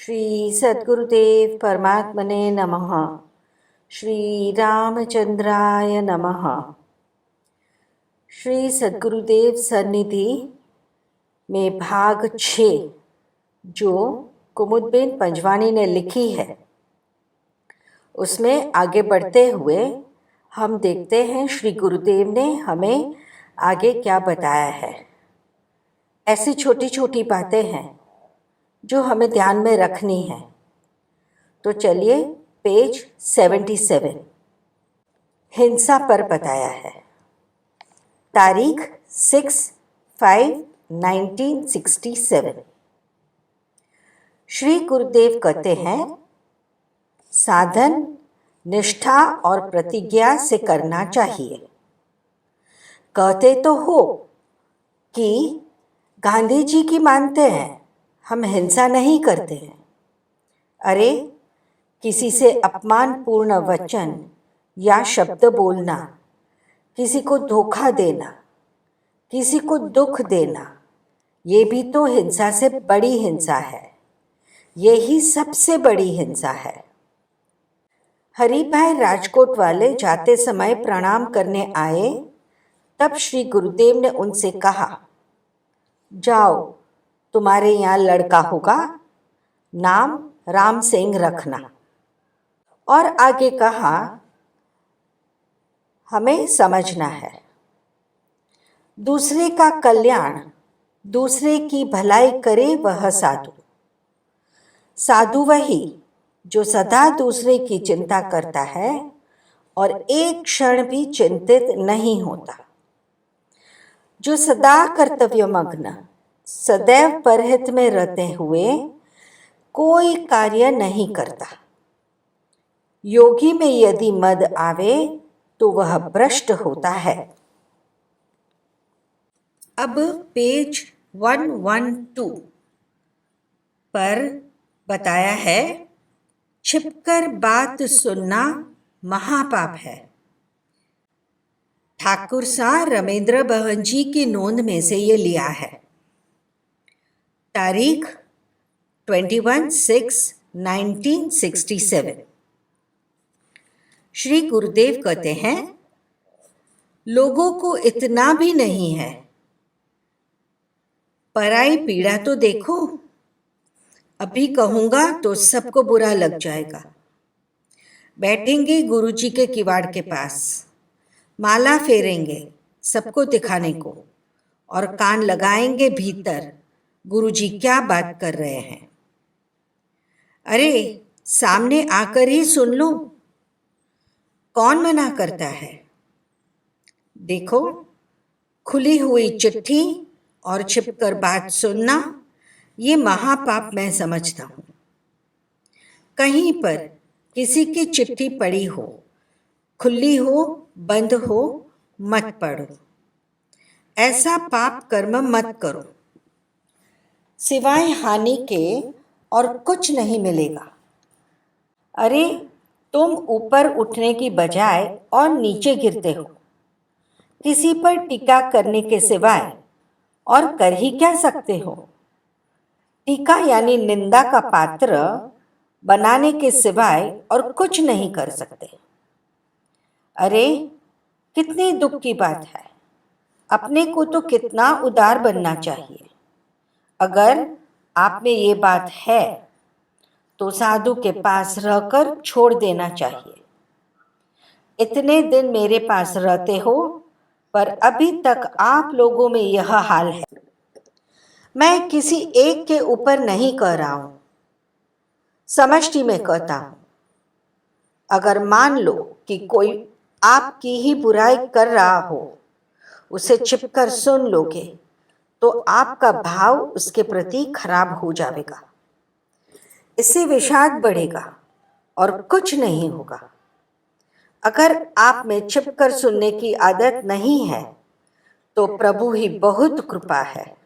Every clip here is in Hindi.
श्री सद्गुरुदेव परमात्मने नमः। श्री रामचंद्राय नमः। श्री सद्गुरुदेव सन्निधि में भाग 6 जो कुमुदबेन पंजवानी ने लिखी है, उसमें आगे बढ़ते हुए हम देखते हैं श्री गुरुदेव ने हमें आगे क्या बताया है। ऐसी छोटी छोटी बातें हैं जो हमें ध्यान में रखनी है। तो चलिए पेज 77 हिंसा पर बताया है। तारीख 6/5/1967। श्री गुरुदेव कहते हैं, साधन निष्ठा और प्रतिज्ञा से करना चाहिए। कहते तो हो कि गांधी जी की मानते हैं, हम हिंसा नहीं करते हैं। अरे, किसी से अपमानपूर्ण वचन या शब्द बोलना, किसी को धोखा देना, किसी को दुख देना, ये भी तो हिंसा से बड़ी हिंसा है। यही सबसे बड़ी हिंसा है। हरिभाई राजकोट वाले जाते समय प्रणाम करने आए, तब श्री गुरुदेव ने उनसे कहा, जाओ, तुम्हारे यहाँ लड़का होगा, नाम राम सिंह रखना। और आगे कहा, हमें समझना है, दूसरे का कल्याण, दूसरे की भलाई करे वह साधु। साधु वही जो सदा दूसरे की चिंता करता है और एक क्षण भी चिंतित नहीं होता, जो सदा कर्तव्यमग्न, सदैव परहित में रहते हुए कोई कार्य नहीं करता। योगी में यदि मद आवे तो वह भ्रष्ट होता है। अब पेज 112 पर बताया है, छिपकर बात सुनना महापाप है। ठाकुर साहब रमेंद्र बहन जी की नोंद में से ये लिया है। तारीख 21/6/1967। श्री गुरुदेव कहते हैं, लोगों को इतना भी नहीं है, पराई पीड़ा तो देखो। अभी कहूंगा तो सबको बुरा लग जाएगा। बैठेंगे गुरुजी के किवाड़ के पास, माला फेरेंगे सबको दिखाने को, और कान लगाएंगे भीतर, गुरुजी क्या बात कर रहे हैं। अरे, सामने आकर ही सुन लो, कौन मना करता है। देखो, खुली हुई चिट्ठी और छिपकर बात सुनना, ये महापाप मैं समझता हूँ। कहीं पर किसी की चिट्ठी पड़ी हो, खुली हो, बंद हो, मत पढ़ो। ऐसा पाप कर्म मत करो, सिवाय हानि के और कुछ नहीं मिलेगा। अरे, तुम ऊपर उठने की बजाय और नीचे गिरते हो, किसी पर टीका करने के सिवाय और कर ही क्या सकते हो। टीका यानी निंदा का पात्र बनाने के सिवाय और कुछ नहीं कर सकते। अरे, कितनी दुख की बात है। अपने को तो कितना उदार बनना चाहिए। अगर आप में ये बात है तो साधु के पास रहकर छोड़ देना चाहिए। इतने दिन मेरे पास रहते हो, पर अभी तक आप लोगों में यह हाल है। मैं किसी एक के ऊपर नहीं कह रहा हूं, समष्टि में कहता हूं। अगर मान लो कि कोई आपकी ही बुराई कर रहा हो, उसे छिपकर सुन लोगे तो आपका भाव उसके प्रति खराब हो जाएगा। इससे विषाद बढ़ेगा और कुछ नहीं होगा। अगर आप में छिपकर सुनने की आदत नहीं है तो प्रभु ही बहुत कृपा है।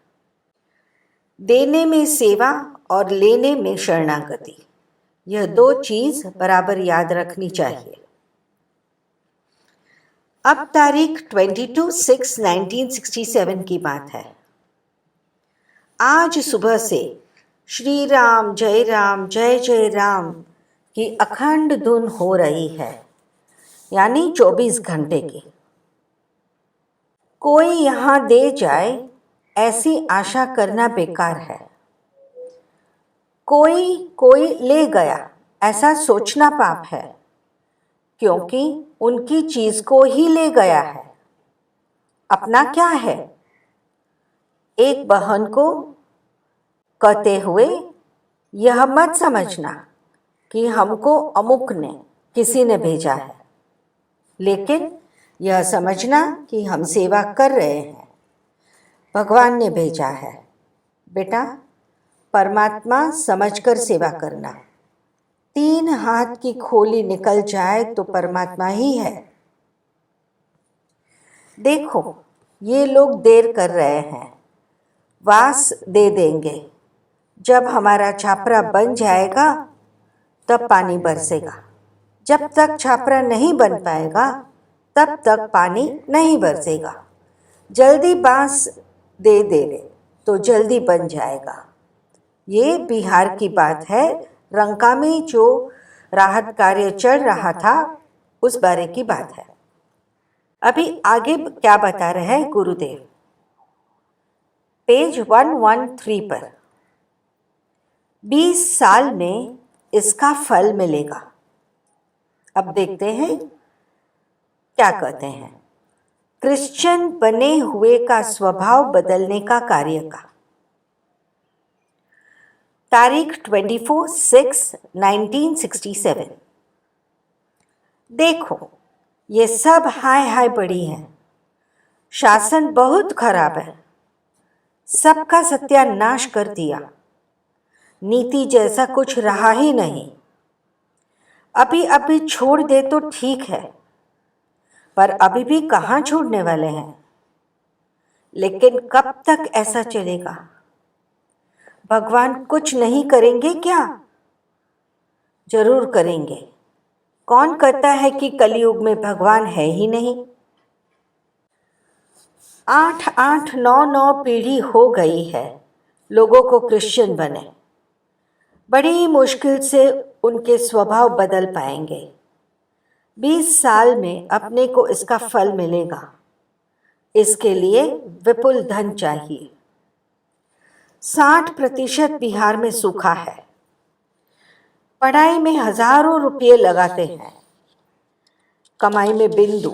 देने में सेवा और लेने में शरणागति, यह दो चीज बराबर याद रखनी चाहिए। अब तारीख 22/6/1967 की बात है। आज सुबह से श्री राम जय जय राम की अखंड धुन हो रही है, यानी 24 घंटे की। कोई यहाँ दे जाए ऐसी आशा करना बेकार है। कोई ले गया ऐसा सोचना पाप है, क्योंकि उनकी चीज को ही ले गया है, अपना क्या है। एक बहन को कहते हुए यह मत समझना कि हमको अमुक ने किसी ने भेजा है, लेकिन यह समझना कि हम सेवा कर रहे हैं, भगवान ने भेजा है। बेटा, परमात्मा समझकर सेवा करना। 3 हाथ की खोली निकल जाए तो परमात्मा ही है। देखो, ये लोग देर कर रहे हैं, वास दे देंगे। जब हमारा छापरा बन जाएगा तब पानी बरसेगा। जब तक छापरा नहीं बन पाएगा तब तक पानी नहीं बरसेगा। जल्दी बांस दे दे तो जल्दी बन जाएगा। ये बिहार की बात है। रंका में जो राहत कार्य चल रहा था उस बारे की बात है। अभी आगे क्या बता रहे हैं गुरुदेव, पेज 113 पर। 20 साल में इसका फल मिलेगा। अब देखते हैं क्या कहते हैं। क्रिश्चियन बने हुए का स्वभाव बदलने का कार्य का। तारीख 24/6/1967। देखो, ये सब हाय हाय बड़ी है। शासन बहुत खराब है, सबका सत्यानाश कर दिया। नीति जैसा कुछ रहा ही नहीं। अभी छोड़ दे तो ठीक है, पर अभी भी कहाँ छोड़ने वाले हैं। लेकिन कब तक ऐसा चलेगा? भगवान कुछ नहीं करेंगे क्या? जरूर करेंगे। कौन कहता है कि कलयुग में भगवान है ही नहीं? 8 9 पीढ़ी हो गई है लोगों को क्रिश्चियन बने। बड़ी मुश्किल से उनके स्वभाव बदल पाएंगे। 20 साल में अपने को इसका फल मिलेगा। इसके लिए विपुल धन चाहिए। 60% बिहार में सूखा है। पढ़ाई में हजारों रुपये लगाते हैं, कमाई में बिंदु।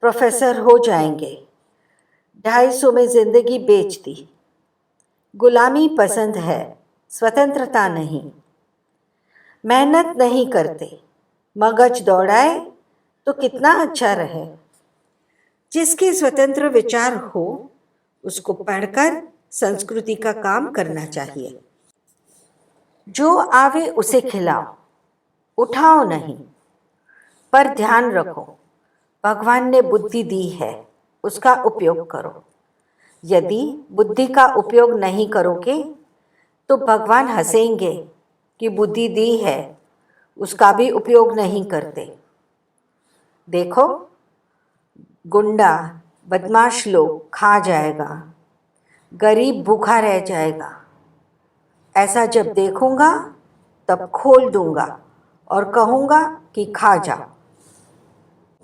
प्रोफेसर हो जाएंगे, 250 में जिंदगी बेच दी। गुलामी पसंद है, स्वतंत्रता नहीं। मेहनत नहीं करते, मगज दौड़ाए तो कितना अच्छा रहे। जिसके स्वतंत्र विचार हो उसको पढ़कर संस्कृति का काम करना चाहिए। जो आवे उसे खिलाओ, उठाओ नहीं। पर ध्यान रखो, भगवान ने बुद्धि दी है, उसका उपयोग करो। यदि बुद्धि का उपयोग नहीं करोगे तो भगवान हंसेंगे कि बुद्धि दी है, उसका भी उपयोग नहीं करते। देखो, गुंडा बदमाश लोग खा जाएगा, गरीब भूखा रह जाएगा। ऐसा जब देखूंगा तब खोल दूंगा और कहूंगा कि खा जाओ।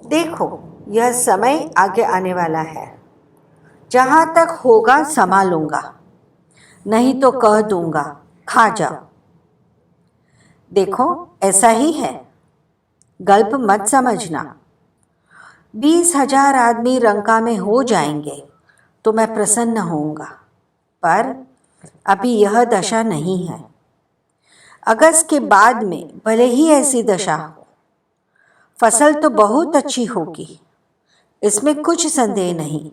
देखो, यह समय आगे आने वाला है। जहां तक होगा संभालूंगा, नहीं तो कह दूंगा खा जाओ। देखो, ऐसा ही है, गल्प मत समझना। 20,000 आदमी रंका में हो जाएंगे तो मैं प्रसन्न होऊंगा, पर अभी यह दशा नहीं है। अगस्त के बाद में भले ही ऐसी दशा हो, फसल तो बहुत अच्छी होगी, इसमें कुछ संदेह नहीं।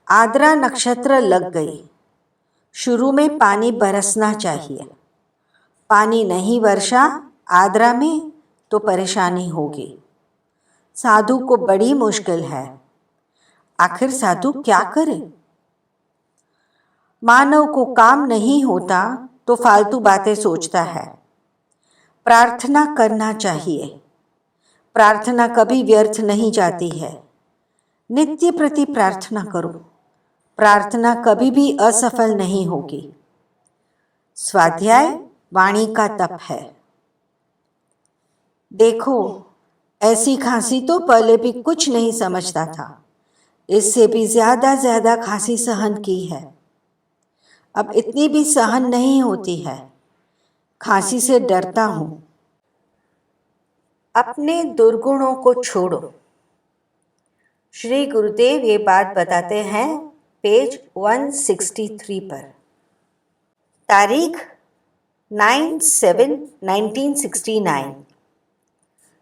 आद्रा नक्षत्र लग गई। शुरू में पानी बरसना चाहिए। पानी नहीं वर्षा आद्रा में तो परेशानी होगी। साधु को बड़ी मुश्किल है। आखिर साधु क्या करे? मानव को काम नहीं होता तो फालतू बातें सोचता है। प्रार्थना करना चाहिए। प्रार्थना कभी व्यर्थ नहीं जाती है। नित्य प्रति प्रार्थना करो। प्रार्थना कभी भी असफल नहीं होगी। स्वाध्याय वाणी का तप है। देखो, ऐसी खांसी तो पहले भी कुछ नहीं समझता था, इससे भी ज्यादा खांसी सहन की है। अब इतनी भी सहन नहीं होती है, खांसी से डरता हूं। अपने दुर्गुणों को छोड़ो। श्री गुरुदेव ये बात बताते हैं पेज 163 पर। तारीख 9/7/1969।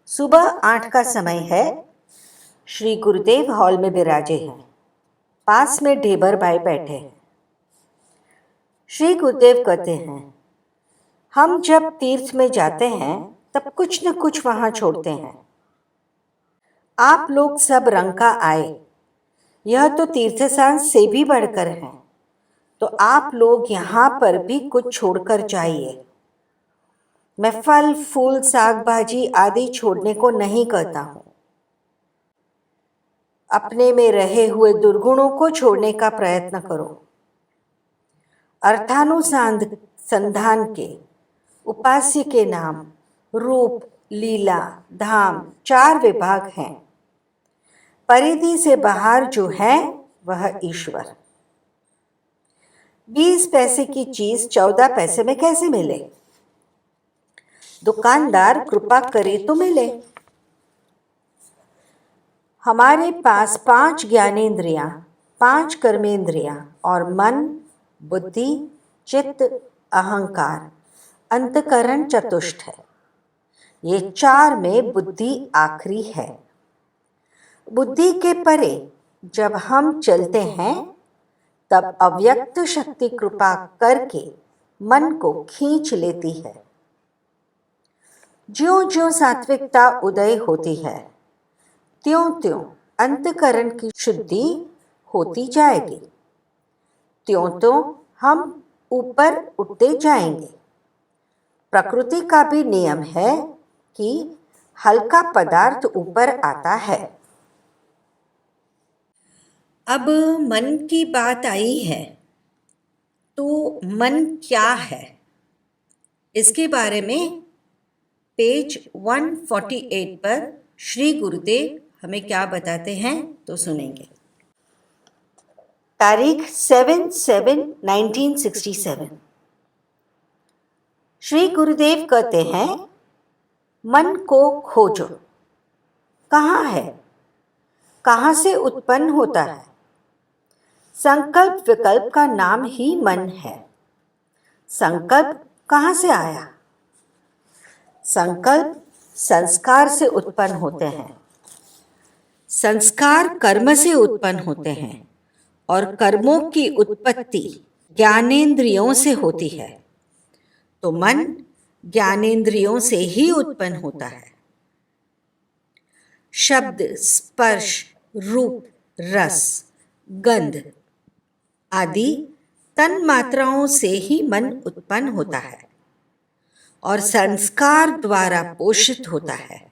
सुबह 8 का समय है। श्री गुरुदेव हॉल में विराजे हैं। पास में ढेबर भाई बैठे हैं। श्री गुरुदेव कहते हैं, हम जब तीर्थ में जाते हैं तब कुछ न कुछ वहां छोड़ते हैं। आप लोग सब रंग का आए, यह तो तीर्थ सांस से भी बढ़कर है, तो आप लोग यहाँ पर भी कुछ छोड़कर जाइए। मैं फल फूल साग भाजी आदि छोड़ने को नहीं कहता हूँ। अपने में रहे हुए दुर्गुणों को छोड़ने का प्रयत्न करो। अर्थानुसंधान के उपास्य के नाम रूप, लीला, धाम 4 विभाग हैं। परिधि से बाहर जो है वह ईश्वर। 20 पैसे की चीज 14 पैसे में कैसे मिले? दुकानदार कृपा करे तो मिले। हमारे पास 5 ज्ञानेंद्रियां, 5 कर्मेंद्रियां और मन, बुद्धि, चित्त, अहंकार, अंतकरण चतुष्ट है। ये 4 में बुद्धि आखिरी है। बुद्धि के परे जब हम चलते हैं तब अव्यक्त शक्ति कृपा करके मन को खींच लेती है। ज्यों ज्यों सात्विकता उदय होती है, त्यों त्यों अंतकरण की शुद्धि होती जाएगी, त्यों त्यों हम ऊपर उठते जाएंगे। प्रकृति का भी नियम है कि हल्का पदार्थ ऊपर आता है। अब मन की बात आई है, तो मन क्या है, इसके बारे में पेज 148 पर श्री गुरुदेव हमें क्या बताते हैं तो सुनेंगे। तारीख 7/7/1967। श्री गुरुदेव कहते हैं, मन को खोजो। कहाँ है? कहाँ से उत्पन्न होता है? संकल्प विकल्प का नाम ही मन है। संकल्प कहाँ से आया? संकल्प संस्कार से उत्पन्न होते हैं। संस्कार कर्म से उत्पन्न होते हैं और कर्मों की उत्पत्ति ज्ञानेंद्रियों से होती है। तो मन ज्ञानेंद्रियों से ही उत्पन्न होता है। शब्द, स्पर्श, रूप, रस, गंध आदि तन्मात्राओं से ही मन उत्पन्न होता है और संस्कार द्वारा पोषित होता है।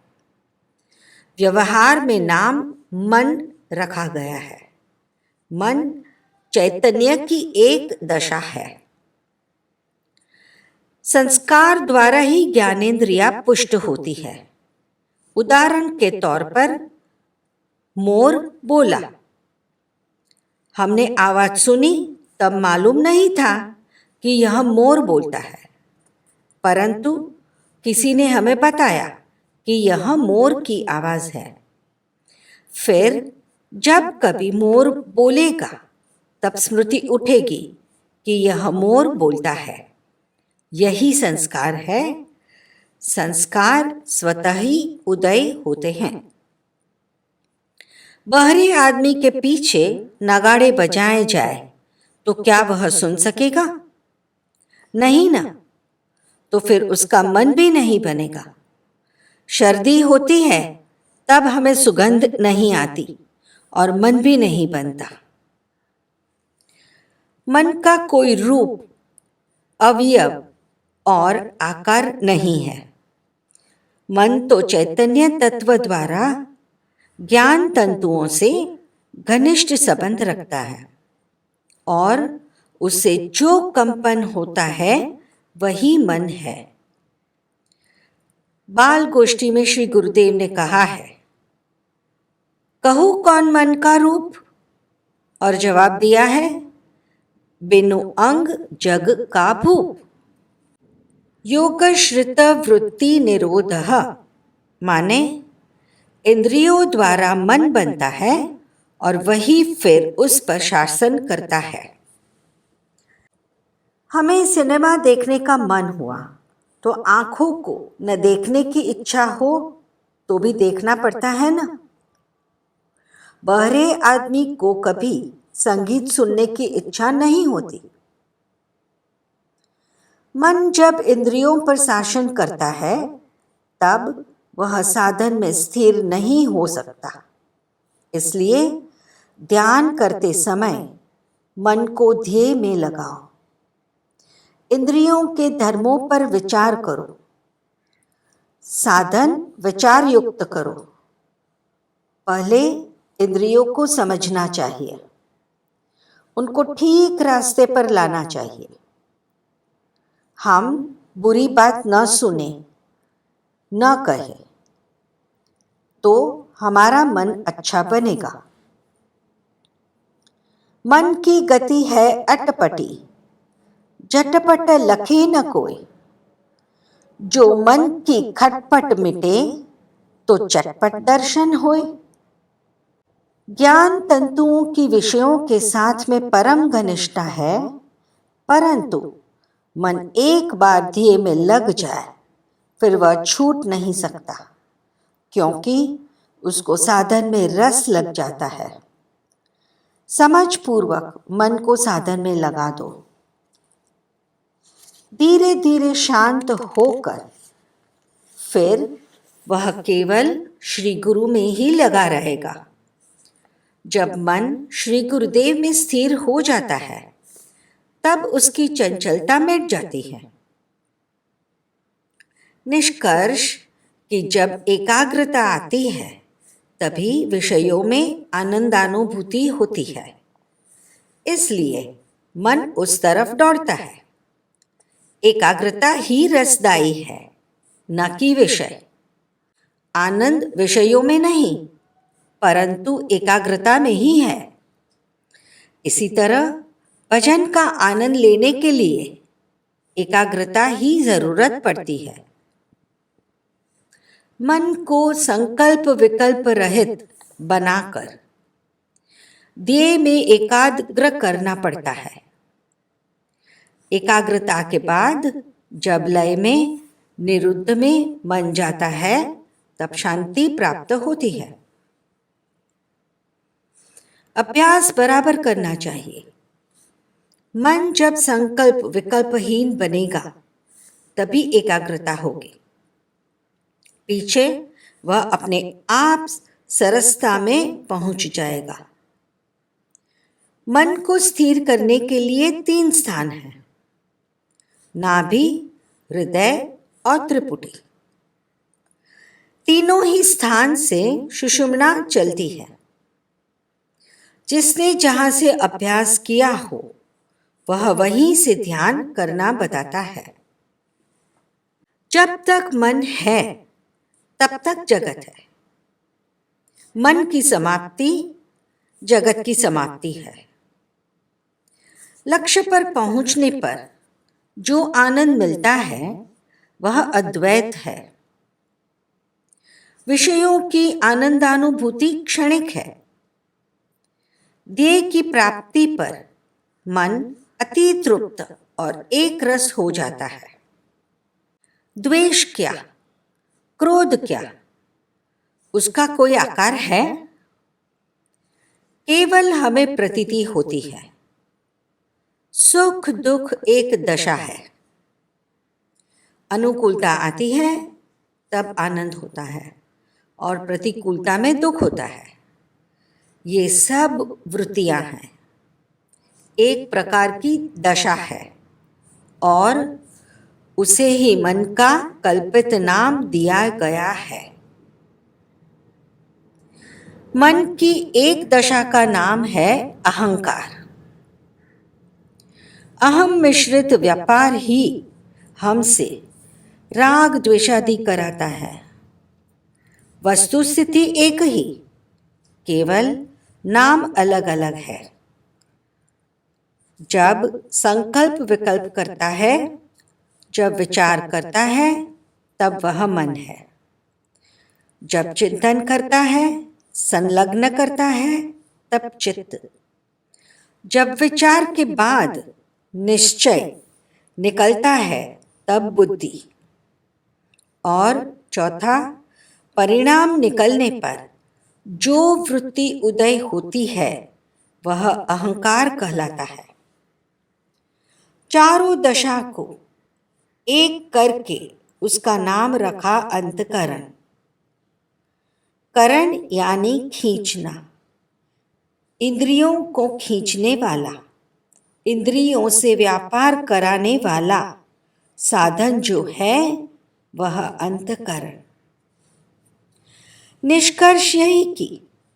व्यवहार में नाम मन रखा गया है। मन चैतन्य की एक दशा है। संस्कार द्वारा ही ज्ञानेंद्रिया पुष्ट होती है। उदाहरण के तौर पर मोर बोला। हमने आवाज सुनी तब मालूम नहीं था कि यह मोर बोलता है, परंतु किसी ने हमें बताया कि यह मोर की आवाज है। फिर जब कभी मोर बोलेगा तब स्मृति उठेगी कि यह मोर बोलता है। यही संस्कार है। संस्कार स्वतः ही उदय होते हैं। बहरे आदमी के पीछे नगाड़े बजाए जाए तो क्या वह सुन सकेगा? नहीं ना। तो फिर उसका मन भी नहीं बनेगा। सर्दी होती है तब हमें सुगंध नहीं आती और मन भी नहीं बनता। मन का कोई रूप, अवयव और आकार नहीं है। मन तो चैतन्य तत्व द्वारा ज्ञान तंतुओं से घनिष्ठ संबंध रखता है और उससे जो कंपन होता है वही मन है। बाल गोष्ठी में श्री गुरुदेव ने कहा है, कहूं कौन मन का रूप? और जवाब दिया है, बिनु अंग जग का भूप। योग श्रित वृत्ति निरोधः, माने इंद्रियों द्वारा मन बनता है और वही फिर उस पर शासन करता है। हमें सिनेमा देखने का मन हुआ तो आंखों को न देखने की इच्छा हो तो भी देखना पड़ता है ना। बहरे आदमी को कभी संगीत सुनने की इच्छा नहीं होती। मन जब इंद्रियों पर शासन करता है तब वह साधन में स्थिर नहीं हो सकता। इसलिए ध्यान करते समय मन को ध्येय में लगाओ, इंद्रियों के धर्मों पर विचार करो, साधन विचार युक्त करो। पहले इंद्रियों को समझना चाहिए, उनको ठीक रास्ते पर लाना चाहिए। हम बुरी बात न सुने, न कहे तो हमारा मन अच्छा बनेगा। मन की गति है अटपटी, झटपट लखे न कोई। जो मन की खटपट मिटे तो चटपट दर्शन होए। ज्ञान तंतुओं की विषयों के साथ में परम घनिष्ठता है, परंतु मन एक बार ध्येय में लग जाए फिर वह छूट नहीं सकता, क्योंकि उसको साधन में रस लग जाता है। समझ पूर्वक मन को साधन में लगा दो। धीरे धीरे शांत होकर फिर वह केवल श्री गुरु में ही लगा रहेगा। जब मन श्री गुरुदेव में स्थिर हो जाता है तब उसकी चंचलता मिट जाती है। निष्कर्ष कि जब एकाग्रता आती है तभी विषयों में आनंदानुभूति होती है, इसलिए मन उस तरफ दौड़ता है। एकाग्रता ही रसदायी है, न कि विषय। आनंद विषयों में नहीं परंतु एकाग्रता में ही है। इसी तरह भजन का आनंद लेने के लिए एकाग्रता ही जरूरत पड़ती है। मन को संकल्प विकल्प रहित बनाकर ध्येय में एकाग्र करना पड़ता है। एकाग्रता के बाद जब लय में निरुद्ध में मन जाता है तब शांति प्राप्त होती है। अभ्यास बराबर करना चाहिए। मन जब संकल्प विकल्पहीन बनेगा तभी एकाग्रता होगी। पीछे वह अपने आप सरसता में पहुंच जाएगा। मन को स्थिर करने के लिए 3 स्थान हैं, नाभि, हृदय और त्रिपुटी। तीनों ही स्थान से सुषुम्ना चलती है। जिसने जहां से अभ्यास किया हो वह वहीं से ध्यान करना बताता है। जब तक मन है तब तक जगत है। मन की समाप्ति जगत की समाप्ति है। लक्ष्य पर पहुंचने पर जो आनंद मिलता है वह अद्वैत है। विषयों की आनंदानुभूति क्षणिक है। ध्येय की प्राप्ति पर मन अति तृप्त और एक रस हो जाता है। द्वेष क्या, क्रोध क्या, उसका कोई आकार है? केवल हमें प्रतीति होती है। सुख दुख एक दशा है। अनुकूलता आती है तब आनंद होता है और प्रतिकूलता में दुख होता है। ये सब वृत्तियां हैं, एक प्रकार की दशा है और उसे ही मन का कल्पित नाम दिया गया है। मन की एक दशा का नाम है अहंकार। अहम मिश्रित व्यापार ही हमसे राग द्वेषादि कराता है। वस्तु स्थिति एक ही, केवल नाम अलग अलग है। जब संकल्प विकल्प करता है, जब विचार करता है, तब वह मन है। जब चिंतन करता है, संलग्न करता है, तब चित्त। जब विचार के बाद निश्चय निकलता है, तब बुद्धि। और चौथा, परिणाम निकलने पर जो वृत्ति उदय होती है वह अहंकार कहलाता है। चारों दशा को एक करके उसका नाम रखा अंतःकरण। करण यानी खींचना, इंद्रियों को खींचने वाला, इंद्रियों से व्यापार कराने वाला साधन जो है वह अंतःकरण। निष्कर्ष यही कि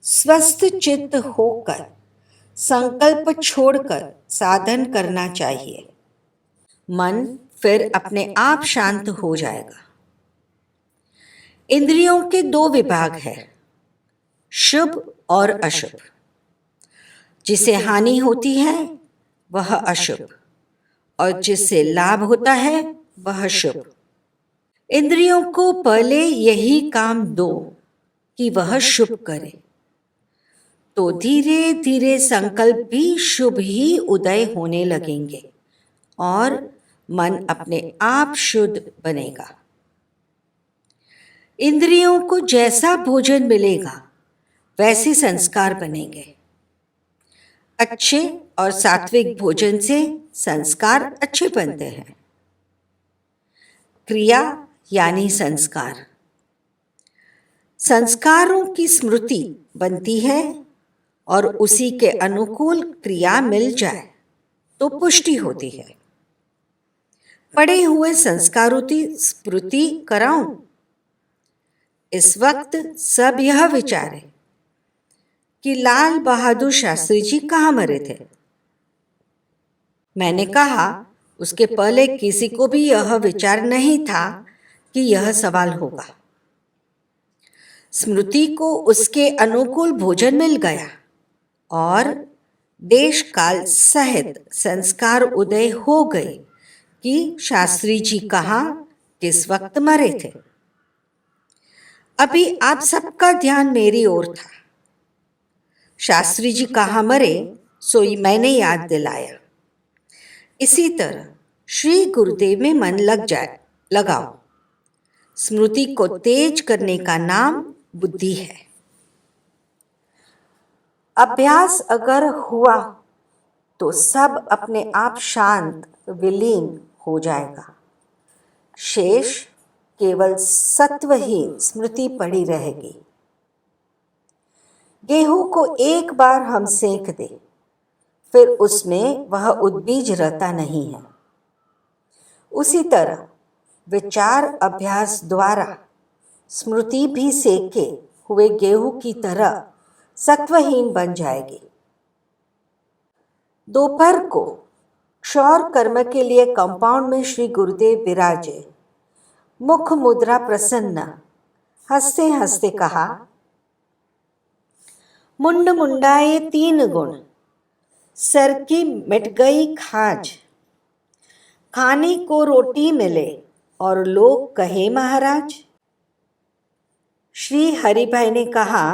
स्वस्थ चित्त होकर संकल्प छोड़कर साधन करना चाहिए। मन फिर अपने आप शांत हो जाएगा। इंद्रियों के दो विभाग हैं, शुभ और अशुभ। जिसे हानि होती है वह अशुभ और जिससे लाभ होता है वह शुभ। इंद्रियों को पहले यही काम दो कि वह शुभ करे, तो धीरे धीरे संकल्प भी शुभ ही उदय होने लगेंगे और मन अपने आप शुद्ध बनेगा। इंद्रियों को जैसा भोजन मिलेगा वैसे संस्कार बनेंगे। अच्छे और सात्विक भोजन से संस्कार अच्छे बनते हैं। क्रिया यानी संस्कार। संस्कारों की स्मृति बनती है और उसी के अनुकूल क्रिया मिल जाए तो पुष्टि होती है। पड़े हुए संस्कारों की स्मृति कराऊं? इस वक्त सब यह विचारे कि लाल बहादुर शास्त्री जी कहाँ मरे थे। मैंने कहा उसके पहले किसी को भी यह विचार नहीं था कि यह सवाल होगा। स्मृति को उसके अनुकूल भोजन मिल गया और देश काल सहित संस्कार उदय हो गए कि शास्त्री जी कहाँ किस वक्त मरे थे। अभी आप सबका ध्यान मेरी ओर था। शास्त्री जी कहाँ मरे सोई मैंने याद दिलाया। इसी तरह श्री गुरुदेव में मन लगाओ। स्मृति को तेज करने का नाम बुद्धि है। अभ्यास अगर हुआ तो सब अपने आप शांत विलीन हो जाएगा। शेष केवल सत्वहीन स्मृति पड़ी रहेगी। गेहूं को एक बार हम सेंक दे, फिर उसमें वह उद्बीज रहता नहीं है। उसी तरह विचार अभ्यास द्वारा स्मृति भी सेके हुए गेहूं की तरह सत्वहीन बन जाएगी। दोपहर को क्षौर कर्म के लिए कंपाउंड में श्री गुरुदेव विराजे। मुख मुद्रा प्रसन्न, हंसते हंसते कहा, मुंड मुंडाए तीन गुण, सर की मिट गई खाज। खाने को रोटी मिले और लोग कहे महाराज। श्री हरिभाई ने कहा,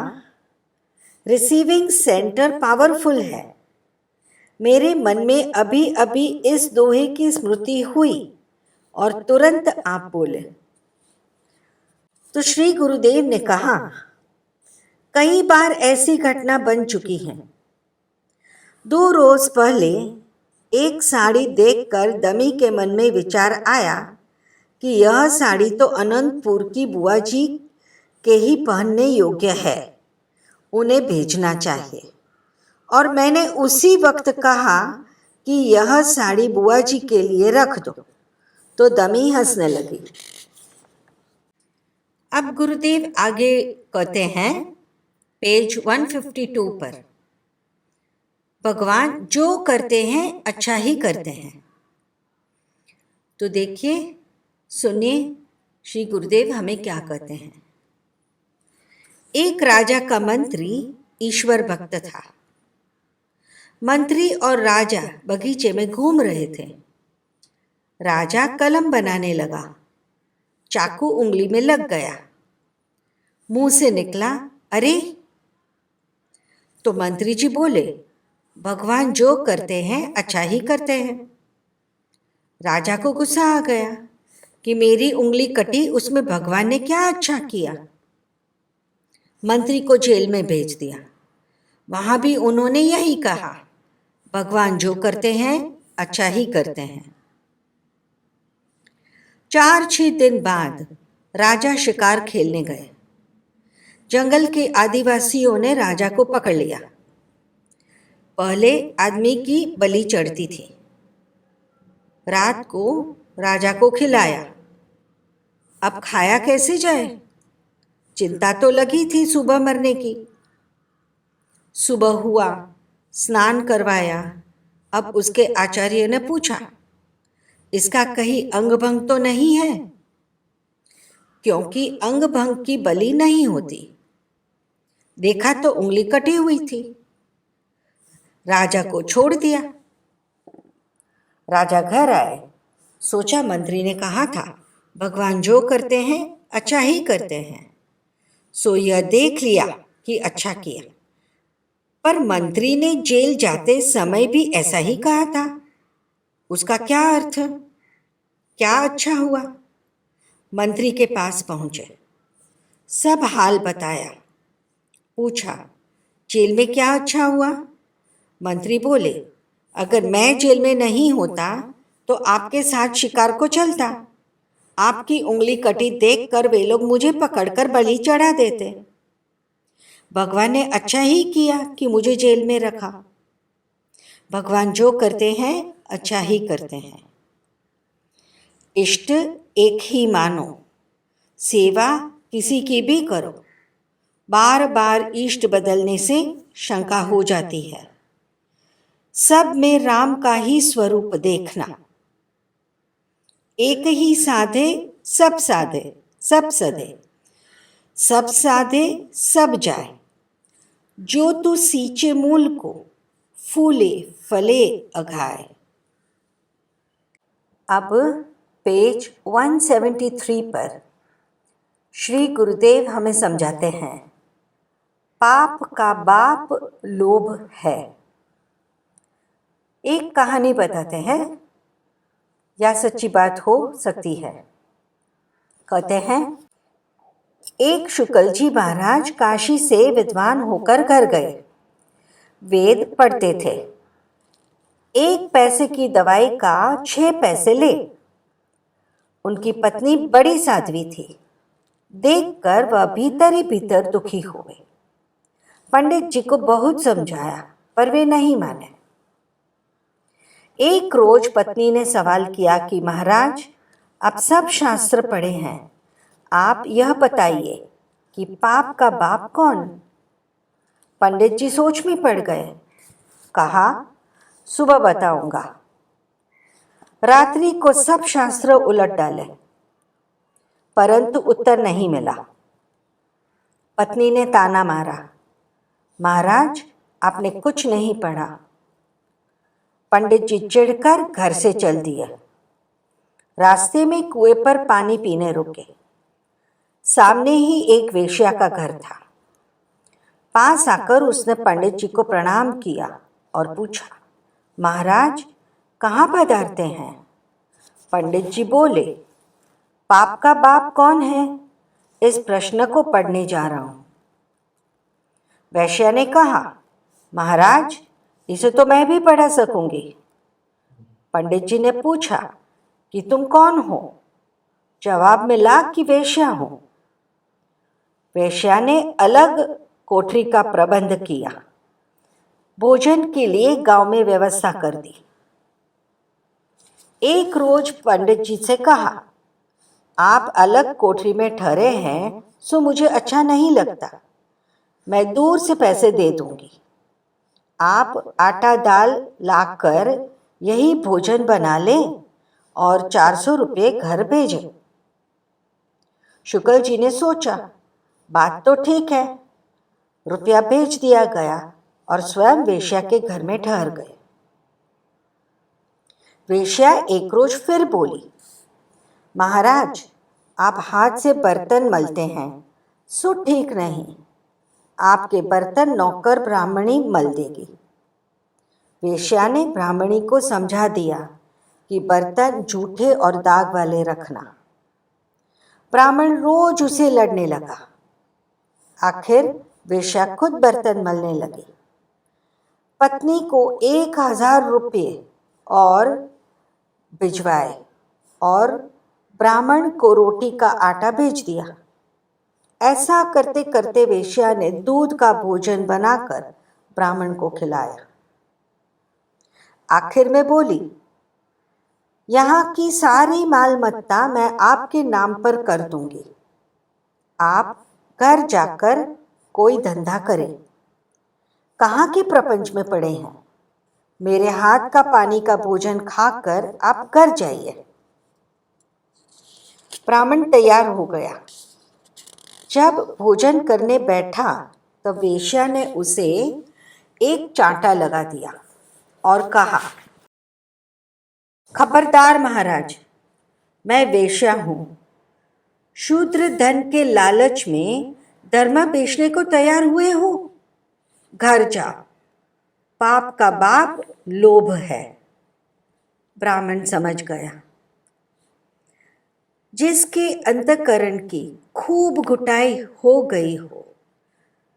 रिसीविंग सेंटर पावरफुल है। मेरे मन में अभी अभी इस दोहे की स्मृति हुई और तुरंत आप बोले। तो श्री गुरुदेव ने कहा, कई बार ऐसी घटना बन चुकी है। 2 रोज पहले एक साड़ी देखकर दमी के मन में विचार आया कि यह साड़ी तो अनंतपुर की बुआ जी के ही पहनने योग्य है, उन्हें भेजना चाहिए। और मैंने उसी वक्त कहा कि यह साड़ी बुआ जी के लिए रख दो, तो दमी हंसने लगी। अब गुरुदेव आगे कहते हैं पेज 152 पर, भगवान जो करते हैं अच्छा ही करते हैं। तो देखिए, सुनिए श्री गुरुदेव हमें क्या कहते हैं। एक राजा का मंत्री ईश्वर भक्त था। मंत्री और राजा बगीचे में घूम रहे थे। राजा कलम बनाने लगा। चाकू उंगली में लग गया। मुंह से निकला, अरे! तो मंत्री जी बोले, भगवान जो करते हैं अच्छा ही करते हैं। राजा को गुस्सा आ गया कि मेरी उंगली कटी, उसमें भगवान ने क्या अच्छा किया। मंत्री को जेल में भेज दिया। वहां भी उन्होंने यही कहा, भगवान जो करते हैं अच्छा ही करते हैं। 4-6 दिन बाद राजा शिकार खेलने गए। जंगल के आदिवासियों ने राजा को पकड़ लिया। पहले आदमी की बलि चढ़ती थी। रात को राजा को खिलाया। अब खाया कैसे जाए? चिंता तो लगी थी सुबह मरने की। सुबह हुआ, स्नान करवाया। अब उसके आचार्य ने पूछा, इसका कहीं अंग भंग तो नहीं है? क्योंकि अंग भंग की बलि नहीं होती। देखा तो उंगली कटी हुई थी। राजा को छोड़ दिया। राजा घर आए। सोचा मंत्री ने कहा था, भगवान जो करते हैं अच्छा ही करते हैं। सो यह देख लिया कि अच्छा किया। पर मंत्री ने जेल जाते समय भी ऐसा ही कहा था। उसका क्या अर्थ? क्या अच्छा हुआ? मंत्री के पास पहुंचे। सब हाल बताया। पूछा, जेल में क्या अच्छा हुआ? मंत्री बोले, अगर मैं जेल में नहीं होता तो आपके साथ शिकार को चलता। आपकी उंगली कटी देखकर वे लोग मुझे पकड़कर बलि चढ़ा देते। भगवान ने अच्छा ही किया कि मुझे जेल में रखा। भगवान जो करते हैं अच्छा ही करते हैं। इष्ट एक ही मानो, सेवा किसी की भी करो। बार बार इष्ट बदलने से शंका हो जाती है। सब में राम का ही स्वरूप देखना। एक ही साधे सब साधे, सब सधे, सब साधे सब जाए। जो तू सींचे मूल को, फूले फले अघाए। अब पेज 173 पर श्री गुरुदेव हमें समझाते हैं, पाप का बाप लोभ है। एक कहानी बताते हैं, या सच्ची बात हो सकती है। कहते हैं, एक शुक्ल जी महाराज काशी से विद्वान होकर घर गए। वेद पढ़ते थे। 1 पैसे की दवाई का 6 पैसे ले। उनकी पत्नी बड़ी साध्वी थी। देखकर वह भीतर ही भीतर दुखी हो गई। पंडित जी को बहुत समझाया पर वे नहीं माने। एक रोज पत्नी ने सवाल किया कि महाराज, आप सब शास्त्र पढ़े हैं, आप यह बताइए कि पाप का बाप कौन? पंडित जी सोच में पड़ गए। कहा, सुबह बताऊंगा। रात्रि को सब शास्त्र उलट डाले, परंतु उत्तर नहीं मिला। पत्नी ने ताना मारा, महाराज आपने कुछ नहीं पढ़ा। पंडित जी चिढ़कर घर से चल दिए। रास्ते में कुएं पर पानी पीने रुके। सामने ही एक वेश्या का घर था। पास आकर उसने पंडित जी को प्रणाम किया और पूछा, महाराज कहाँ पधारते हैं? पंडित जी बोले, पाप का बाप कौन है? इस प्रश्न को पढ़ने जा रहा हूं। वैश्या ने कहा, महाराज इसे तो मैं भी पढ़ा सकूंगी। पंडित जी ने पूछा कि तुम कौन हो? जवाब मिला कि वेश्या हूं। वेश्या ने अलग कोठरी का प्रबंध किया। भोजन के लिए गांव में व्यवस्था कर दी। एक रोज पंडित जी से कहा, आप अलग कोठरी में ठहरे हैं सो मुझे अच्छा नहीं लगता। मैं दूर से पैसे दे दूंगी। आप आटा दाल लाकर यही भोजन बना लें और 400 रुपये घर भेजे। शुक्ल जी ने सोचा, बात तो ठीक है। रुपया भेज दिया गया और स्वयं वेश्या के घर में ठहर गए। वेश्या एक रोज फिर बोली, महाराज, आप हाथ से बर्तन मलते हैं सो ठीक नहीं, आपके बर्तन नौकर ब्राह्मणी मल देगी। वेश्या ने ब्राह्मणी को समझा दिया कि बर्तन जूठे और दाग वाले रखना। ब्राह्मण रोज उसे लड़ने लगा। आखिर वेश्या खुद बर्तन मलने लगी। पत्नी को 1000 रुपये और भिजवाए और ब्राह्मण को रोटी का आटा भेज दिया। ऐसा करते करते वेश्या ने दूध का भोजन बनाकर ब्राह्मण को खिलाया। आखिर में बोली, यहाँ की सारी मालमत्ता मैं आपके नाम पर कर दूंगी। आप घर जाकर कोई धंधा करें। कहाँ के प्रपंच में पड़े हैं? मेरे हाथ का पानी का भोजन खाकर आप घर जाइए। ब्राह्मण तैयार हो गया। जब भोजन करने बैठा तब वेश्या ने उसे एक चांटा लगा दिया और कहा, खबरदार महाराज, मैं वेश्या हूँ। शूद्र धन के लालच में धर्म बेचने को तैयार हुए हो? घर जाओ, पाप का बाप लोभ है। ब्राह्मण समझ गया। जिसके अंतःकरण की खूब घुटाई हो गई हो,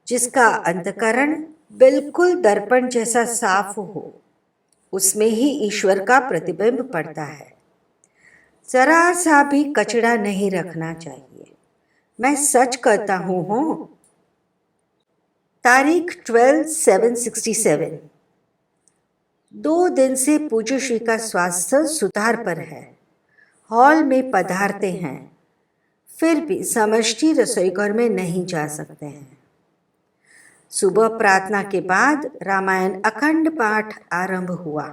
जिसका अंतःकरण बिल्कुल दर्पण जैसा साफ हो, उसमें ही ईश्वर का प्रतिबिंब पड़ता है। जरा सा भी कचड़ा नहीं रखना चाहिए। मैं सच कहता हूँ हो। तारीख 12/7/67। 2 दिन से पूज्य श्री का स्वास्थ्य सुधार पर है। हॉल में पधारते हैं, फिर भी समष्टि रसोईघर में नहीं जा सकते हैं। सुबह प्रार्थना के बाद रामायण अखंड पाठ आरंभ हुआ।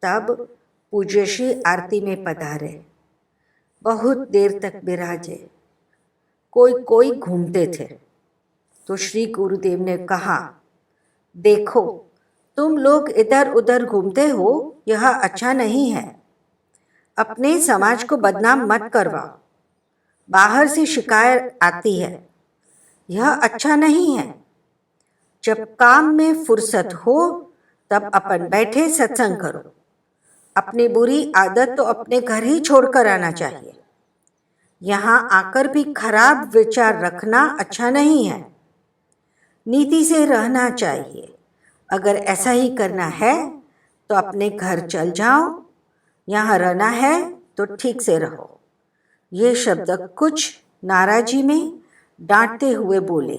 तब पूज्य श्री आरती में पधारे। बहुत देर तक विराजे। कोई कोई घूमते थे तो श्री गुरुदेव ने कहा, देखो, तुम लोग इधर उधर घूमते हो, यह अच्छा नहीं है। अपने समाज को बदनाम मत करवाओ। बाहर से शिकायत आती है, यह अच्छा नहीं है। जब काम में फुर्सत हो तब अपन बैठे सत्संग करो। अपनी बुरी आदत तो अपने घर ही छोड़कर आना चाहिए। यहाँ आकर भी खराब विचार रखना अच्छा नहीं है। नीति से रहना चाहिए। अगर ऐसा ही करना है तो अपने घर चल जाओ। यहाँ रहना है तो ठीक से रहो। ये शब्द कुछ नाराजी में डांटते हुए बोले।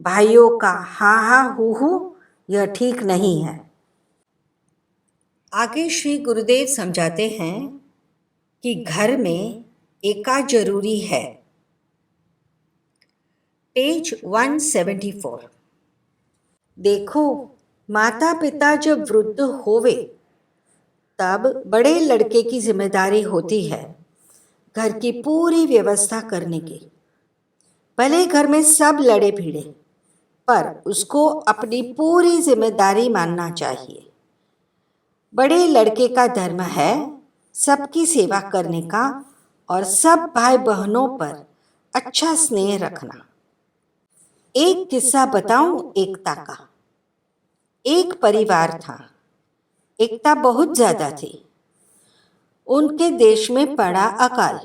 भाइयों का हाँ हाँ हू हू यह ठीक नहीं है। आगे श्री गुरुदेव समझाते हैं कि घर में एका जरूरी है। पेज 174। देखो, माता पिता जब वृद्ध होवे तब बड़े लड़के की जिम्मेदारी होती है घर की पूरी व्यवस्था करने की। भले घर में सब लड़े भिड़े, पर उसको अपनी पूरी जिम्मेदारी मानना चाहिए। बड़े लड़के का धर्म है सबकी सेवा करने का और सब भाई बहनों पर अच्छा स्नेह रखना। एक किस्सा बताऊं एकता का। एक परिवार था। एकता बहुत ज्यादा थी। उनके देश में पड़ा अकाल।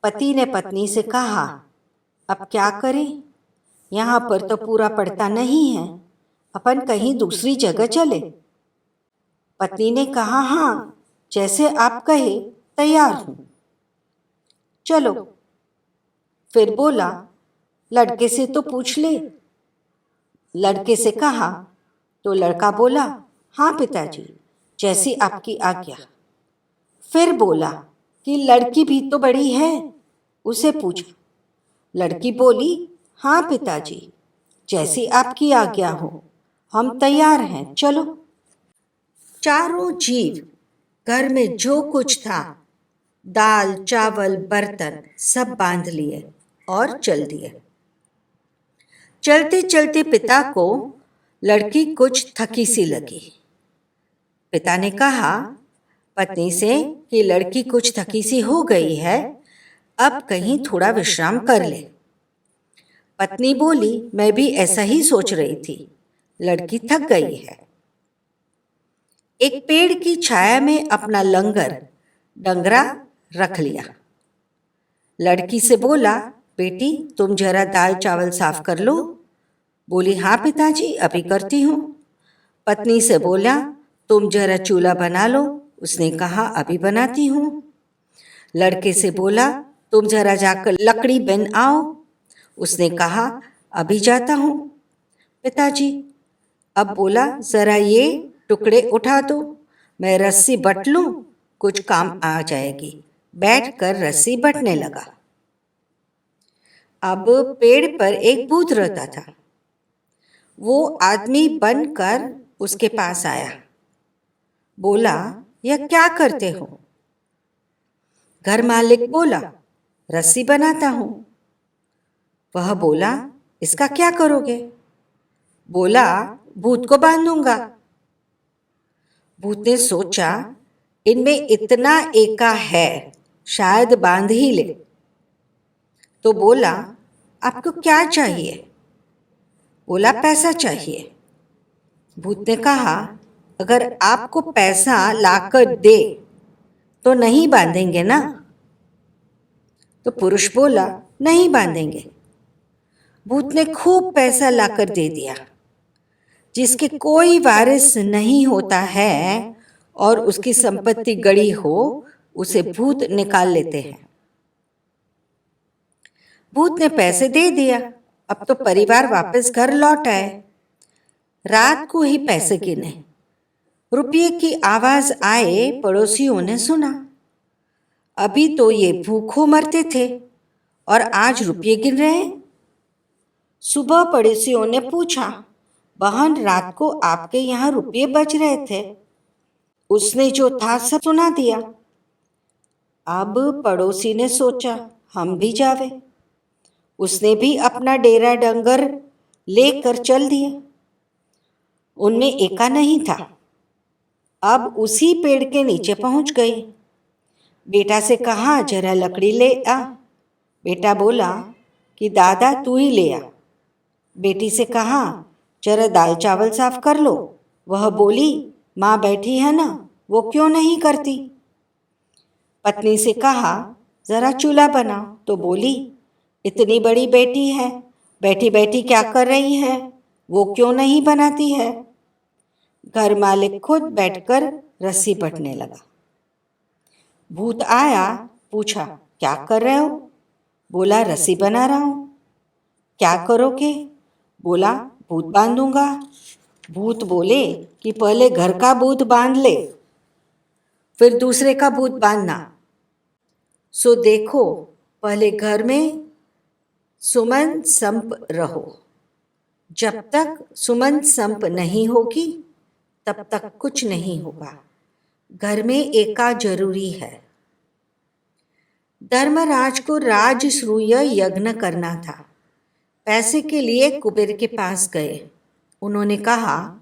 पति ने पत्नी से कहा, अब क्या करें? यहाँ पर तो पूरा पड़ता नहीं है, अपन कहीं दूसरी जगह चले। पत्नी ने कहा, हाँ, जैसे आप कहे तैयार हूं, चलो। फिर बोला, लड़के से तो पूछ ले। लड़के से कहा तो लड़का बोला, हाँ पिताजी, जैसी आपकी आज्ञा। फिर बोला कि लड़की भी तो बड़ी है, उसे पूछो। लड़की बोली, हाँ पिताजी, जैसी आपकी आज्ञा हो, हम तैयार हैं, चलो। चारों जीव घर में जो कुछ था, दाल चावल बर्तन, सब बांध लिए और चल दिए। चलते चलते पिता को लड़की कुछ थकी सी लगी। पिता ने कहा पत्नी से कि लड़की कुछ थकी सी हो गई है, अब कहीं थोड़ा विश्राम कर ले। पत्नी बोली, मैं भी ऐसा ही सोच रही थी, लड़की थक गई है। एक पेड़ की छाया में अपना लंगर डंगरा रख लिया। लड़की से बोला, बेटी तुम जरा दाल चावल साफ कर लो। बोली, हाँ पिताजी अभी करती हूँ। पत्नी से बोला, तुम जरा चूल्हा बना लो। उसने कहा, अभी बनाती हूँ। लड़के से बोला, तुम जरा जाकर लकड़ी बिन आओ। उसने कहा, अभी जाता हूँ पिताजी। अब बोला, जरा ये टुकड़े उठा दो, मैं रस्सी बट लूं, कुछ काम आ जाएगी। बैठकर रस्सी बटने लगा। अब पेड़ पर एक भूत रहता था। वो आदमी बनकर उसके पास आया। बोला, यह क्या करते हो? घर मालिक बोला, रस्सी बनाता हूं। वह बोला, इसका क्या करोगे? बोला, भूत को बांधूंगा। भूत ने सोचा, इनमें इतना एका है, शायद बांध ही ले। तो बोला, आपको क्या चाहिए? बोला, पैसा चाहिए। भूत ने कहा, अगर आपको पैसा लाकर दे तो नहीं बांधेंगे ना? तो पुरुष बोला, नहीं बांधेंगे। भूत ने खूब पैसा लाकर दे दिया। जिसके कोई वारिस नहीं होता है और उसकी संपत्ति गड़ी हो, उसे भूत निकाल लेते हैं। भूत ने पैसे दे दिया। अब तो परिवार वापस घर लौट आए। रात को ही पैसे गिने। रुपये की आवाज आए, पड़ोसियों ने सुना। अभी तो ये भूखों मरते थे और आज रुपये गिन रहे हैं। सुबह पड़ोसियों ने पूछा, बहन रात को आपके यहाँ रुपये बच रहे थे। उसने जो था सब सुना दिया। अब पड़ोसी ने सोचा, हम भी जावे। उसने भी अपना डेरा डंगर लेकर चल दिया। उनमें एका नहीं था। अब उसी पेड़ के नीचे पहुंच गई। बेटा से कहा, जरा लकड़ी ले आ। बेटा बोला कि दादा तू ही ले आ। बेटी से कहा, जरा दाल चावल साफ कर लो। वह बोली, माँ बैठी है ना, वो क्यों नहीं करती? पत्नी से कहा, जरा चूल्हा बनाओ। तो बोली, इतनी बड़ी बेटी है, बैठी बैठी क्या कर रही है, वो क्यों नहीं बनाती है? घर मालिक खुद बैठकर रस्सी बटने लगा। भूत आया, पूछा, क्या कर रहे हो? बोला, रस्सी बना रहा हूं। क्या करोगे? बोला, भूत बांधूंगा। भूत बोले कि पहले घर का भूत बांध ले, फिर दूसरे का भूत बांधना। सो देखो, पहले घर में सुमन संप रहो। जब तक सुमन संप नहीं होगी तब तक कुछ नहीं होगा। घर में एका जरूरी है। धर्मराज को राजसूय यज्ञ करना था। पैसे के लिए कुबेर के पास गए। उन्होंने कहा,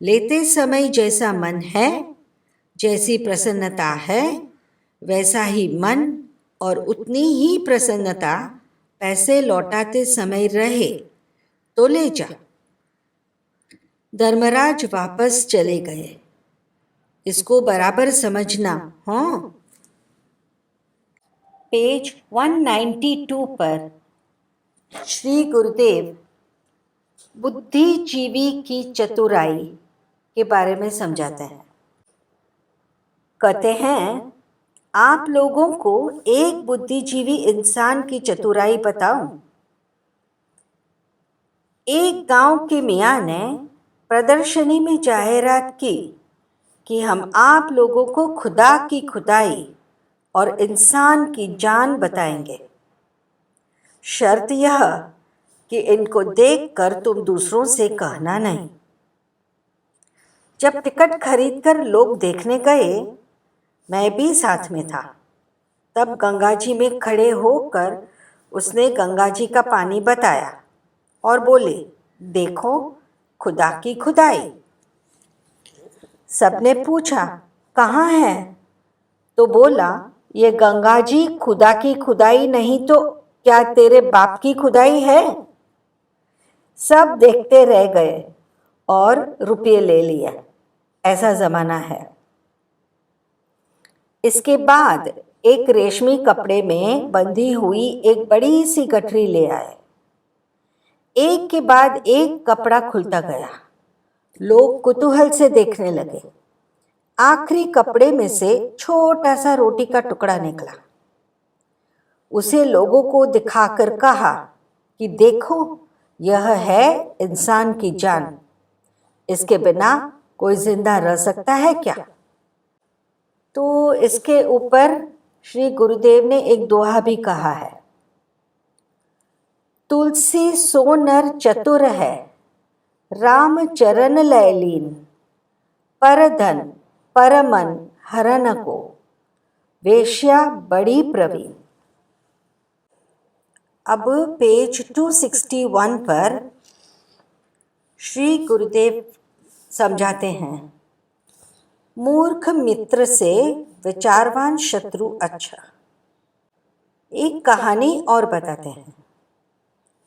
लेते समय जैसा मन है, जैसी प्रसन्नता है, वैसा ही मन और उतनी ही प्रसन्नता पैसे लौटाते समय रहे तो ले जा। धर्मराज वापस चले गए। इसको बराबर समझना। हाँ, पेज 192 पर श्री गुरुदेव बुद्धिजीवी की चतुराई के बारे में समझाते हैं। कहते हैं, आप लोगों को एक बुद्धिजीवी इंसान की चतुराई बताऊं। एक गांव के मियाँ ने प्रदर्शनी में जाहिरात की कि हम आप लोगों को खुदा की खुदाई और इंसान की जान बताएंगे। शर्त यह कि इनको देखकर तुम दूसरों से कहना नहीं। जब टिकट खरीदकर लोग देखने गए मैं भी साथ में था। तब गंगा जी में खड़े होकर उसने गंगा जी का पानी बताया और बोले, देखो खुदा की खुदाई। सबने पूछा, कहाँ है? तो बोला, ये गंगा जी खुदा की खुदाई नहीं तो क्या तेरे बाप की खुदाई है? सब देखते रह गए और रुपये ले लिया। ऐसा जमाना है। इसके बाद एक रेशमी कपड़े में बंधी हुई एक बड़ी सी गठरी ले आए। एक के बाद एक कपड़ा खुलता गया। लोग कुतूहल से देखने लगे। आखिरी कपड़े में से छोटा सा रोटी का टुकड़ा निकला। उसे लोगों को दिखाकर कहा कि देखो, यह है इंसान की जान। इसके बिना कोई जिंदा रह सकता है क्या? तो इसके ऊपर श्री गुरुदेव ने एक दोहा भी कहा है, तुलसी सो नर चतुर है, राम चरण लय लीन, पर धन पर मन हरन को, वेश्या बड़ी प्रवीण। अब पेज 261 पर श्री गुरुदेव समझाते हैं, मूर्ख मित्र से विचारवान शत्रु अच्छा। एक कहानी और बताते हैं।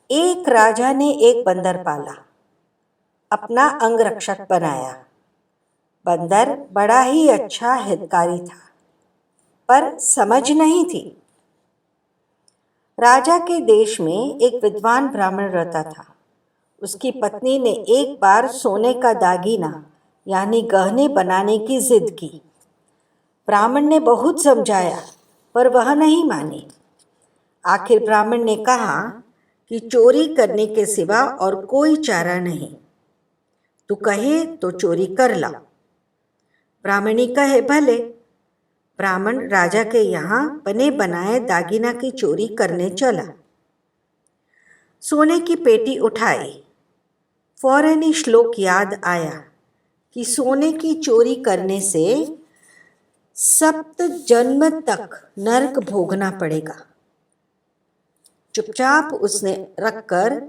एक राजा ने एक बंदर पाला, अपना अंगरक्षक बनाया। बंदर बड़ा ही अच्छा हितकारी था, पर समझ नहीं थी। राजा के देश में एक विद्वान ब्राह्मण रहता था। उसकी पत्नी ने एक बार सोने का दागीना यानी गहने बनाने की जिद की। ब्राह्मण ने बहुत समझाया, पर वह नहीं मानी। आखिर ब्राह्मण ने कहा कि चोरी करने के सिवा और कोई चारा नहीं, तू कहे तो चोरी कर ला। ब्राह्मणी कहे, भले। ब्राह्मण राजा के यहाँ बने बनाए दागीना की चोरी करने चला। सोने की पेटी उठाई। फौरन ही श्लोक याद आया कि सोने की चोरी करने से 7 जन्म तक नरक भोगना पड़ेगा। चुपचाप उसने रखकर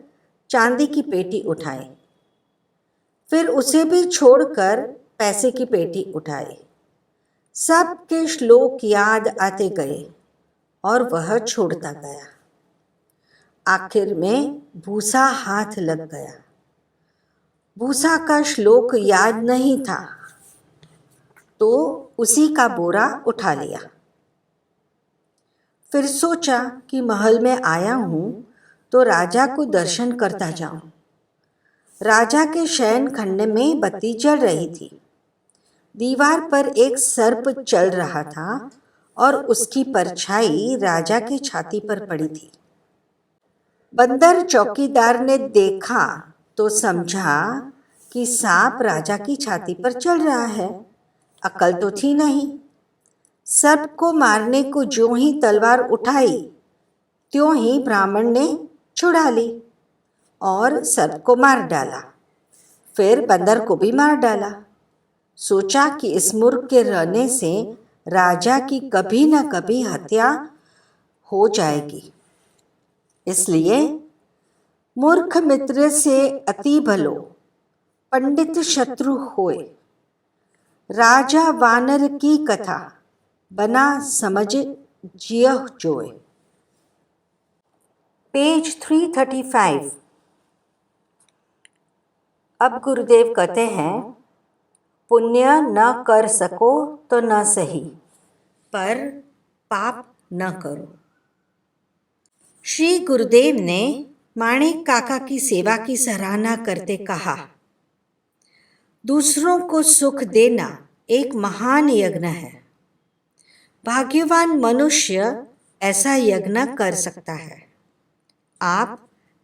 चांदी की पेटी उठाई। फिर उसे भी छोड़कर पैसे की पेटी उठाई। सबके श्लोक याद आते गए और वह छोड़ता गया। आखिर में भूसा हाथ लग गया। भूसा का श्लोक याद नहीं था, तो उसी का बोरा उठा लिया। फिर सोचा कि महल में आया हूँ तो राजा को दर्शन करता जाऊं। राजा के शयन खंड में बत्ती जल रही थी। दीवार पर एक सर्प चल रहा था और उसकी परछाई राजा की छाती पर पड़ी थी। बंदर चौकीदार ने देखा तो समझा कि सांप राजा की छाती पर चल रहा है। अकल तो थी नहीं। सर्प को मारने को ज्यों ही तलवार उठाई, त्यों ही ब्राह्मण ने छुड़ा ली और सर्प को मार डाला। फिर बंदर को भी मार डाला। सोचा कि इस मूर्ख के रहने से राजा की कभी न कभी हत्या हो जाएगी। इसलिए मूर्ख मित्र से अति भलो, पंडित शत्रु होए। राजा वानर की कथा, बना समझ जियह जोए। पेज 335। अब गुरुदेव कहते हैं, पुण्य न कर सको तो न सही, पर पाप न करो। श्री गुरुदेव ने माणिक काका की सेवा की सराहना करते कहा, दूसरों को सुख देना एक महान यज्ञ है। भाग्यवान मनुष्य ऐसा यज्ञ कर सकता है। आप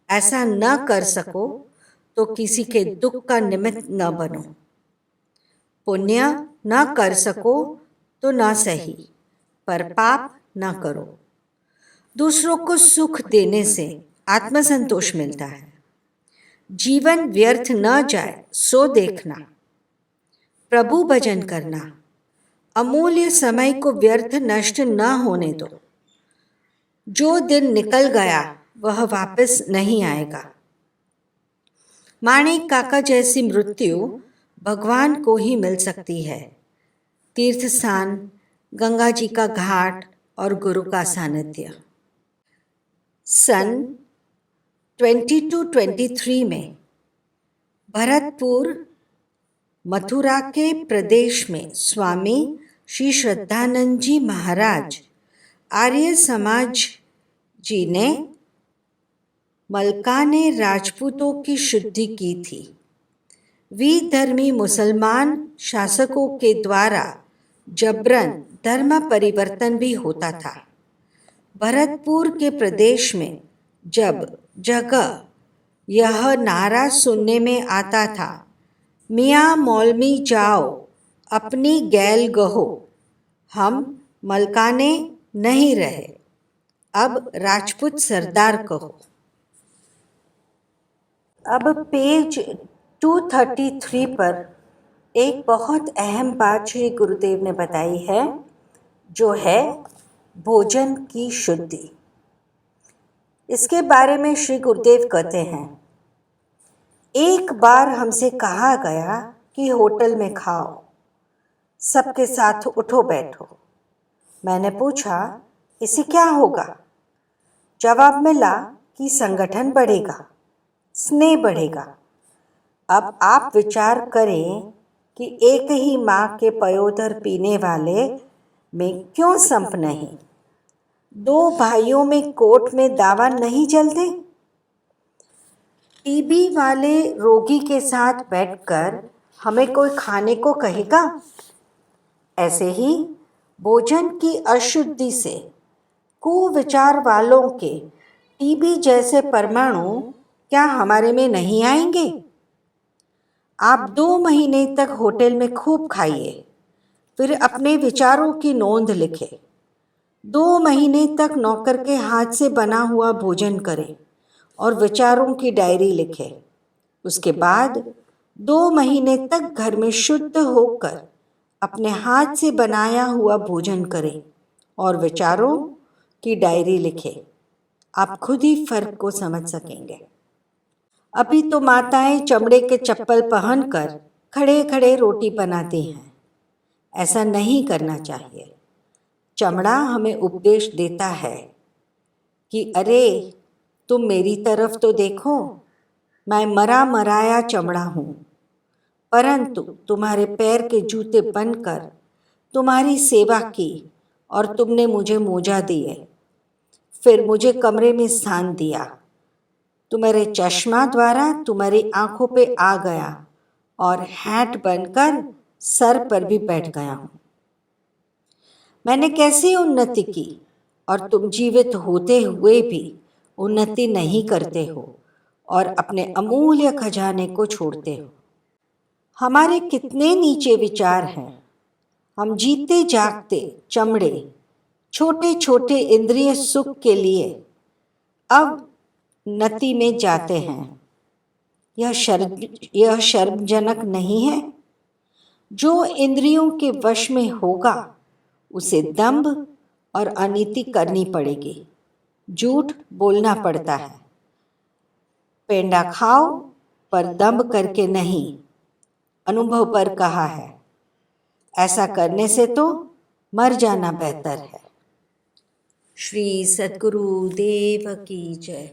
ऐसा न कर सको तो किसी के दुख का निमित्त न बनो। पुण्य न कर सको तो न सही, पर पाप न करो। दूसरों को सुख देने से आत्मसंतोष मिलता है। जीवन व्यर्थ न जाए सो देखना। प्रभु भजन करना, अमूल्य समय को व्यर्थ नष्ट न होने दो। जो दिन निकल गया वह वापस नहीं आएगा। माणिक काका जैसी मृत्यु भगवान को ही मिल सकती है। तीर्थ स्थान, गंगा जी का घाट और गुरु का सानिध्य। सन 2223 में भरतपुर मथुरा के प्रदेश में स्वामी श्री श्रद्धानंद जी महाराज आर्य समाज जी ने मलकाने राजपूतों की शुद्धि की थी। विधर्मी मुसलमान शासकों के द्वारा जबरन धर्म परिवर्तन भी होता था। भरतपुर के प्रदेश में जब जगह यह नारा सुनने में आता था, मियाँ मौलवी जाओ अपनी गैल गहो, हम मलकाने नहीं रहे, अब राजपूत सरदार कहो। अब पेज 233 पर एक बहुत अहम बात श्री गुरुदेव ने बताई है, जो है भोजन की शुद्धि। इसके बारे में श्री गुरुदेव कहते हैं, एक बार हमसे कहा गया कि होटल में खाओ, सबके साथ उठो बैठो। मैंने पूछा, इससे क्या होगा? जवाब मिला कि संगठन बढ़ेगा, स्नेह बढ़ेगा। अब आप विचार करें कि एक ही माँ के पयोदर पीने वाले में क्यों संप नहीं? दो भाइयों में कोर्ट में दावा नहीं चलते? टीबी वाले रोगी के साथ बैठकर हमें कोई खाने को कहेगा? ऐसे ही भोजन की अशुद्धि से कुविचार वालों के टीबी जैसे परमाणु क्या हमारे में नहीं आएंगे? आप 2 महीने तक होटल में खूब खाइए, फिर अपने विचारों की नोंद लिखें। 2 महीने तक नौकर के हाथ से बना हुआ भोजन करें और विचारों की डायरी लिखें। उसके बाद 2 महीने तक घर में शुद्ध होकर अपने हाथ से बनाया हुआ भोजन करें और विचारों की डायरी लिखें। आप खुद ही फर्क को समझ सकेंगे। अभी तो माताएं चमड़े के चप्पल पहनकर खड़े खड़े रोटी बनाती हैं। ऐसा नहीं करना चाहिए। चमड़ा हमें उपदेश देता है कि अरे तुम मेरी तरफ तो देखो, मैं मरा मराया चमड़ा हूँ, परंतु तुम्हारे पैर के जूते बनकर तुम्हारी सेवा की और तुमने मुझे मोजा दिए, फिर मुझे कमरे में स्थान दिया, तुम्हारे चश्मा द्वारा तुम्हारी आंखों पे आ गया और हैट बनकर सर पर भी बैठ गया हूँ। मैंने कैसी उन्नति की और तुम जीवित होते हुए भी उन्नति नहीं करते हो और अपने अमूल्य खजाने को छोड़ते हो। हमारे कितने नीचे विचार हैं। हम जीते जागते चमड़े छोटे छोटे इंद्रिय सुख के लिए अब नति में जाते हैं। यह शर्मजनक नहीं है? जो इंद्रियों के वश में होगा उसे दंभ और अनीति करनी पड़ेगी, झूठ बोलना पड़ता है। पेंडा खाओ पर दंभ करके नहीं, अनुभव पर कहा है। ऐसा करने से तो मर जाना बेहतर है। श्री सद्गुरु देव की जय।